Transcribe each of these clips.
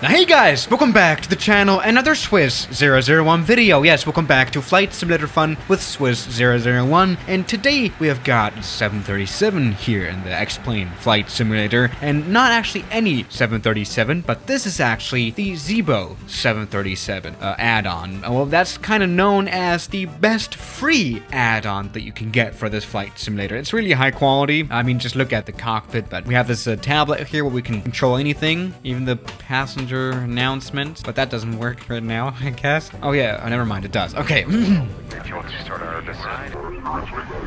Hey guys, welcome back to the channel, another Swiss 001 video. Yes, welcome back to Flight Simulator Fun with Swiss 001, and today we have got 737 here in the X-Plane Flight Simulator, and not actually any 737, but this is actually the Zeebo 737 add-on. Well, that's kind of known as the best free add-on that you can get for this flight simulator. It's really high quality. I mean, just look at the cockpit, but we have this tablet here where we can control anything, even the passenger announcements, but that doesn't work right now, I guess. Oh yeah, never mind, it does. Okay.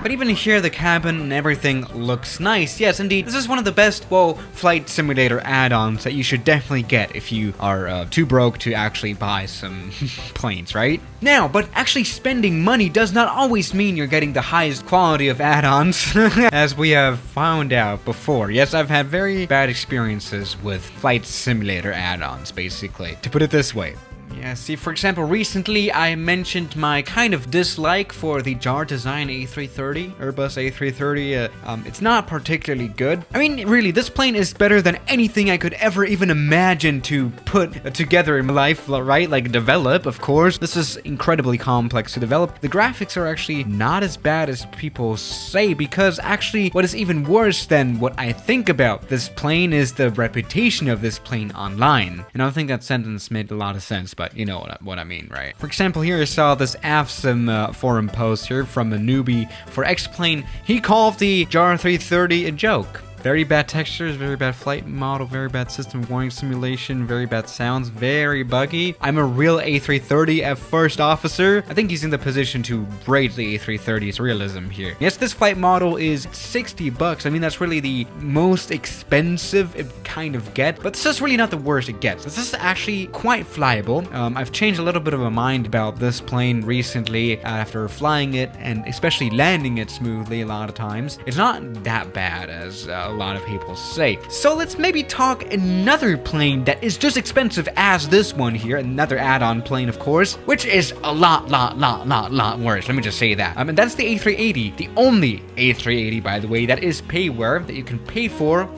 But even here, the cabin and everything looks nice. Yes, indeed, this is one of the best, well, flight simulator add-ons that you should definitely get if you are too broke to actually buy some planes, right? Now, but actually spending money does not always mean you're getting the highest quality of add-ons, as we have found out before. Yes, I've had very bad experiences with flight simulator add-ons, basically. To put it this way. Yeah, see, for example, recently I mentioned my kind of dislike for the jar design A330, Airbus A330. It's not particularly good. I mean, really, this plane is better than anything I could ever even imagine to put together in my life, right? Like, develop, of course. This is incredibly complex to develop. The graphics are actually not as bad as people say, because actually, what is even worse than what I think about this plane is the reputation of this plane online. And I don't think that sentence made a lot of sense, but you know what I mean, right? For example, here I saw this AFSM forum post here from a newbie for X-Plane. He called the JAR 330 a joke. Very bad textures, very bad flight model, very bad system warning simulation, very bad sounds, very buggy. I'm a real A330 at first officer. I think he's in the position to rate the A330's realism here. Yes, this flight model is 60 bucks. I mean, that's really the most expensive it kind of gets, but this is really not the worst it gets. This is actually quite flyable. I've changed a little bit of my mind about this plane recently after flying it and especially landing it smoothly a lot of times. It's not that bad as a lot of people say. So let's maybe talk another plane that is just expensive as this one here, another add-on plane, of course, which is a lot worse. Let me just say that. And that's the A380, the only A380, by the way, that is payware that you can pay for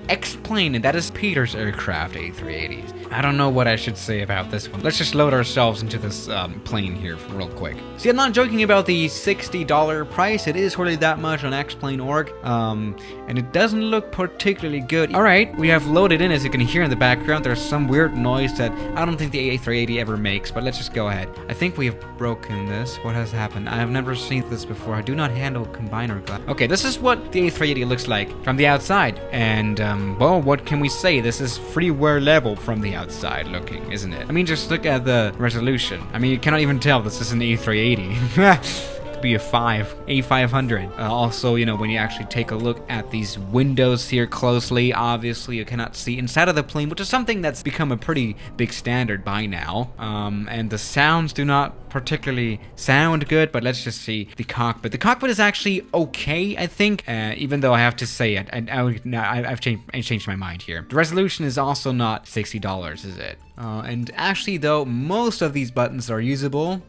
X-Plane, and that is Peter's aircraft A380s. I don't know what I should say about this one. Let's just load ourselves into this plane here real quick. See, I'm not joking about the $60 price. It is really that much on X-Plane.org, and it doesn't look particularly good. All right, we have loaded in. As you can hear in the background, there's some weird noise that I don't think the A380 ever makes, but let's just go ahead. I think we have broken this. What has happened? I have never seen this before. I do not handle combiner glass. Okay, this is what the A380 looks like from the outside, and well, what can we say? This is freeware level from the outside looking, isn't it? I mean, just look at the resolution. I mean, you cannot even tell this is an A380. Be a A500. Also, you know, when you actually take a look at these windows here closely, obviously you cannot see inside of the plane, which is something that's become a pretty big standard by now. And the sounds do not particularly sound good, but let's just see the cockpit. The cockpit is actually okay, I think, even though I have to say it, I've changed my mind here. The resolution is also not $60, is it? And actually, though, most of these buttons are usable.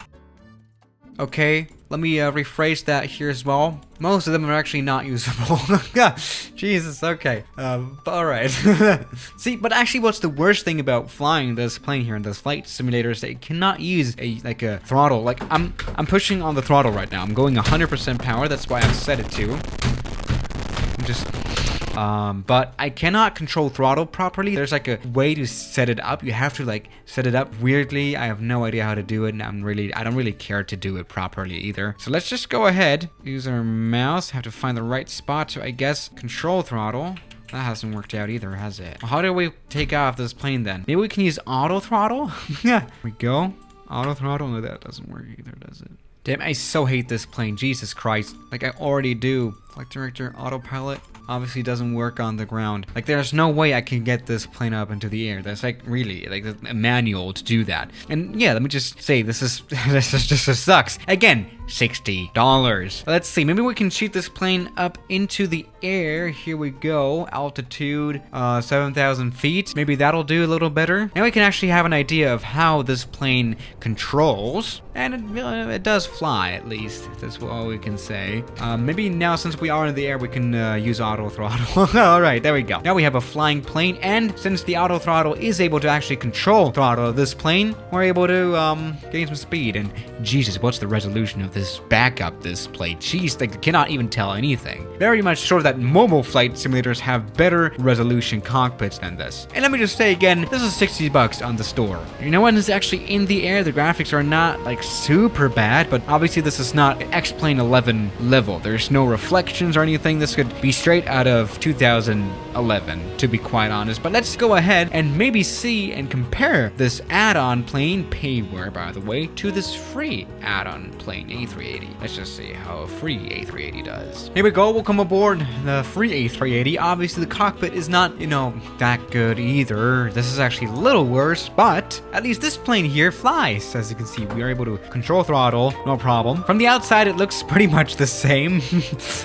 Okay, let me rephrase that here as well. Most of them are actually not usable. Jesus, okay. Alright. See, but actually what's the worst thing about flying this plane here in this flight simulator is that you cannot use a throttle. Like, I'm pushing on the throttle right now. I'm going 100% power, that's why I've set it to. I'm just... but I cannot control throttle properly. There's like a way to set it up. You have to like set it up weirdly. I have no idea how to do it, and I don't really care to do it properly either. So let's just go ahead, use our mouse, have to find the right spot to, I guess, control throttle. That hasn't worked out either, has it? How do we take off this plane then? Maybe we can use auto throttle? Yeah, here we go. Auto throttle? No, that doesn't work either, does it? Damn, I so hate this plane. Jesus Christ. Like, I already do. Flight director, autopilot. Obviously doesn't work on the ground. Like, there's no way I can get this plane up into the air. That's like really like a manual to do that. And yeah, let me just say this just sucks. Again, $60. Let's see, maybe we can shoot this plane up into the air. Here we go. Altitude 7,000 feet. Maybe that'll do a little better. Now we can actually have an idea of how this plane controls. And it does fly, at least. That's all we can say. Maybe now, since we we are in the air, we can use auto throttle. All right, there we go. Now we have a flying plane, and since the auto throttle is able to actually control throttle of this plane, we're able to gain some speed. And Jesus, what's the resolution of this backup display? Jeez, like, I cannot even tell anything. Very much sure that mobile flight simulators have better resolution cockpits than this. And let me just say again, this is 60 bucks on the store. You know, when it's actually in the air, the graphics are not like super bad, but obviously this is not X-Plane 11 level. There's no reflections or anything. This could be straight out of 2011, to be quite honest. But let's go ahead and maybe see and compare this add-on plane, payware by the way, to this free add-on plane A380. Let's just see how a free A380 does. Here we go, welcome aboard the free A380. Obviously the cockpit is not, you know, that good either. This is actually a little worse, but at least this plane here flies. As you can see, we are able to control throttle, no problem. From the outside, it looks pretty much the same,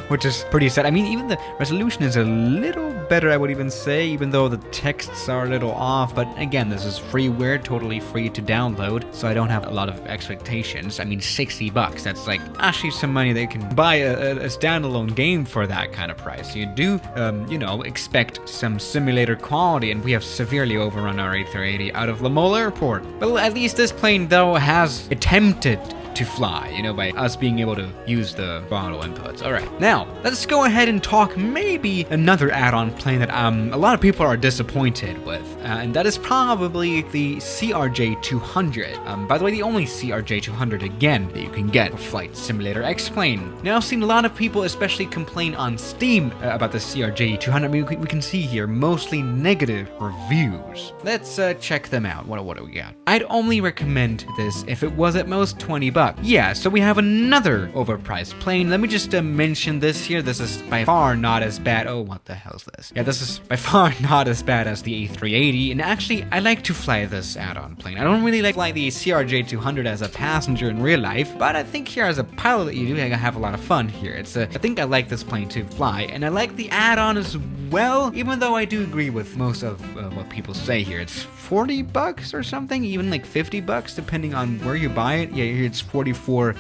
which is pretty sad. I mean, even the resolution is a little better, I would even say, even though the texts are a little off. But again, this is freeware, totally free to download, so I don't have a lot of expectations. I mean, 60 bucks, that's like actually some money they can buy a standalone game for that kind of price. You do, you know, expect some simulator quality, and we have severely overrun our A380 out of Lamolle Airport. But at least this plane, though, has attempted to fly, you know, by us being able to use the throttle inputs. All right, now let's go ahead and talk maybe another add-on plane that a lot of people are disappointed with, and that is probably the CRJ200. By the way, the only CRJ200 again that you can get for Flight Simulator X-Plane. Now, I've seen a lot of people especially complain on Steam about the CRJ200. I mean, we can see here mostly negative reviews. Let's check them out. What do we got? I'd only recommend this if it was at most 20 bucks. Yeah, so we have another overpriced plane. Let me just mention this here. This is by far not as bad. Oh, what the hell is this? Yeah, this is by far not as bad as the A380. And actually, I like to fly this add-on plane. I don't really like fly the CRJ200 as a passenger in real life, but I think here as a pilot, you do have a lot of fun here. I think I like this plane to fly, and I like the add-on as well, even though I do agree with most of what people say here. It's 40 bucks or something, even like 50 bucks, depending on where you buy it. Yeah, here it's 44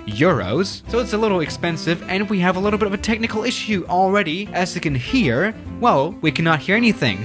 euros, so it's a little expensive, and we have a little bit of a technical issue already. As you can hear, well, we cannot hear anything.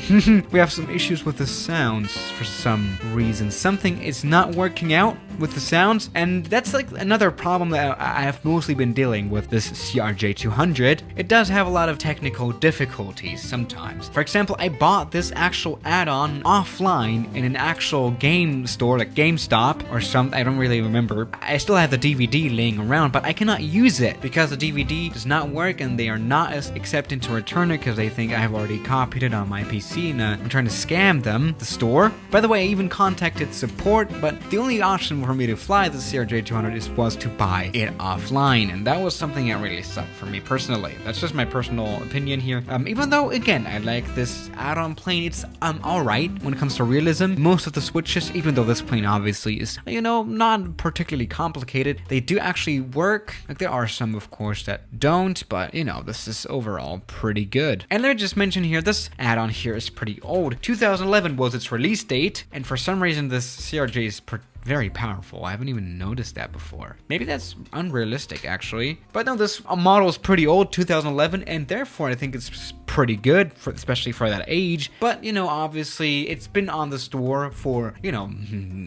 We have some issues with the sounds for some reason. Something is not working out with the sounds, and that's like another problem that I have mostly been dealing with this CRJ200. It does have a lot of technical difficulties sometimes. For example, I bought this actual add-on offline in an actual game store, like GameStop or something. I don't really remember. I still have the DVD laying around, but I cannot use it because the DVD does not work, and they are not accepting to return it because they think I have already copied it on my PC, and I'm trying to scam them, the store. By the way, I even contacted support, but the only option for me to fly the CRJ200 was to buy it offline, and that was something that really sucked for me personally. That's just my personal opinion here. Even though, again, I like this add-on plane, it's alright when it comes to realism. Most of the switches, even though this plane obviously is, you know, not particularly complicated, they do actually work. Like, there are some, of course, that don't, but, you know, this is overall pretty good. And let me just mention here, this add-on here is pretty old. 2011 was its release date, and for some reason this CRJ is very powerful. I haven't even noticed that before. Maybe that's unrealistic, actually. But no, this model is pretty old, 2011, and therefore I think it's pretty good, especially for that age. But, you know, obviously, it's been on the store for, you know,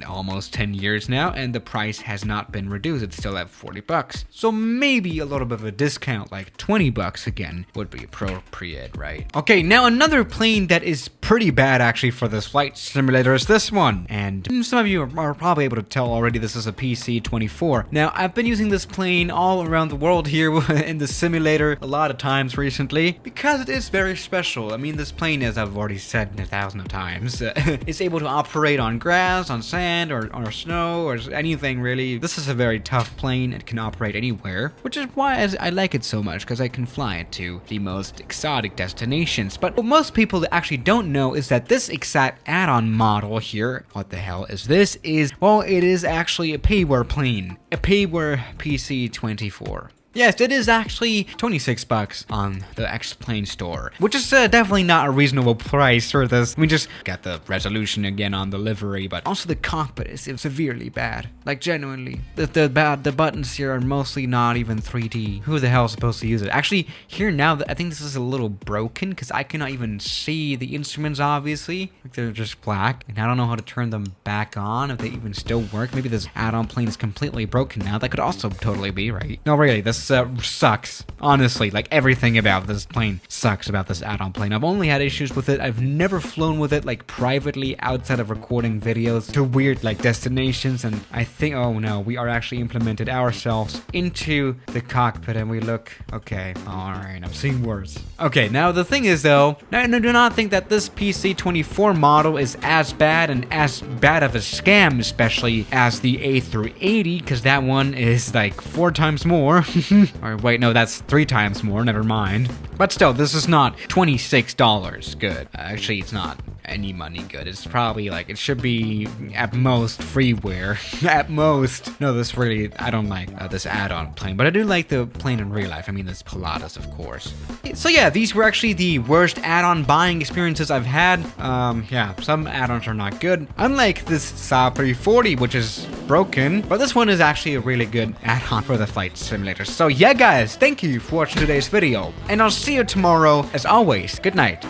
almost 10 years now, and the price has not been reduced. It's still at 40 bucks. So maybe a little bit of a discount, like 20 bucks again, would be appropriate, right? Okay, now another plane that is pretty bad, actually, for this flight simulator is this one. And some of you are probably able to tell already this is a PC-24. Now, I've been using this plane all around the world here in the simulator a lot of times recently because it is very special. I mean, this plane, as I've already said 1,000 times, is able to operate on grass, on sand, or snow, or anything really. This is a very tough plane. It can operate anywhere, which is why I like it so much, because I can fly it to the most exotic destinations. But what most people actually don't know is that this exact add-on model here, what the hell is this, well, it is actually a payware plane, a payware PC-24. Yes, it is actually 26 bucks on the X-Plane store, which is definitely not a reasonable price for this. We just got the resolution again on the livery, but also the cockpit is severely bad. Like, genuinely. The buttons here are mostly not even 3D. Who the hell is supposed to use it? Actually, here now, I think this is a little broken because I cannot even see the instruments, obviously. Like, they're just black, and I don't know how to turn them back on, if they even still work. Maybe this add-on plane is completely broken now. That could also totally be right. No, really, this sucks. Honestly, like, everything about this plane sucks about this add-on plane. I've only had issues with it. I've never flown with it, like, privately outside of recording videos to weird, like, destinations, and I think, oh no, we are actually implemented ourselves into the cockpit, and we look, okay, alright, I'm seeing worse. Okay, now the thing is, though, I do not think that this PC24 model is as bad and as bad of a scam, especially as the A380, because that one is like 4 times more. Or wait, no, that's 3 times more, never mind. But still, this is not $26 good. Actually, it's not any money good. It's probably like, it should be at most freeware. At most. No, this really, I don't like this add-on plane, but I do like the plane in real life. I mean, this Pilatus, of course. So yeah, these were actually the worst add-on buying experiences I've had. Yeah, some add-ons are not good. Unlike this Saab 340, which is broken, but this one is actually a really good add-on for the flight simulator. So yeah, guys, thank you for watching today's video, and I'll see you tomorrow. As always, good night.